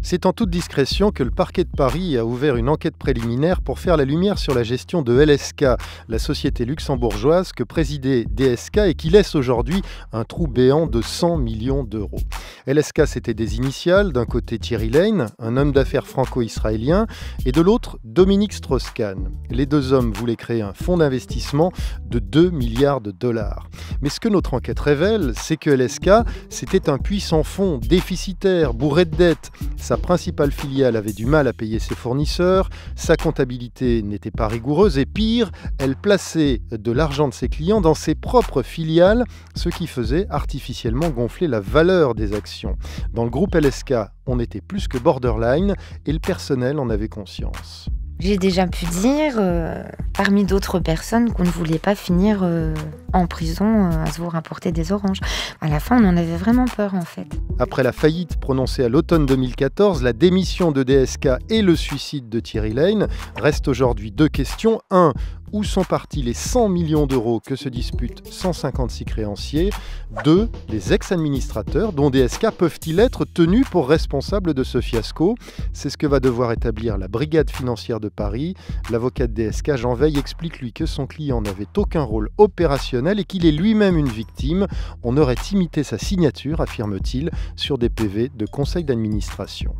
C'est en toute discrétion que le parquet de Paris a ouvert une enquête préliminaire pour faire la lumière sur la gestion de LSK, la société luxembourgeoise que présidait DSK et qui laisse aujourd'hui un trou béant de 100 millions d'euros. LSK, c'était des initiales, d'un côté Thierry Lane, un homme d'affaires franco-israélien, et de l'autre Dominique Strauss-Kahn. Les deux hommes voulaient créer un fonds d'investissement de 2 milliards de dollars. Mais ce que notre enquête révèle, c'est que LSK, c'était un puissant fonds déficitaire, bourré de dettes. Sa principale filiale avait du mal à payer ses fournisseurs, sa comptabilité n'était pas rigoureuse et pire, elle plaçait de l'argent de ses clients dans ses propres filiales, ce qui faisait artificiellement gonfler la valeur des actions. Dans le groupe LSK, on était plus que borderline et le personnel en avait conscience. J'ai déjà pu dire, parmi d'autres personnes, qu'on ne voulait pas finir en prison à se voir importer des oranges. À la fin, on en avait vraiment peur, en fait. Après la faillite prononcée à l'automne 2014, la démission de DSK et le suicide de Thierry Lane, restent aujourd'hui deux questions. 1. Où sont partis les 100 millions d'euros que se disputent 156 créanciers? 2. Les ex-administrateurs dont DSK peuvent-ils être tenus pour responsables de ce fiasco? C'est ce que va devoir établir la brigade financière de Paris. L'avocat de DSK, Jean Veil, explique lui que son client n'avait aucun rôle opérationnel et qu'il est lui-même une victime. On aurait imité sa signature, affirme-t-il, sur des PV de conseil d'administration.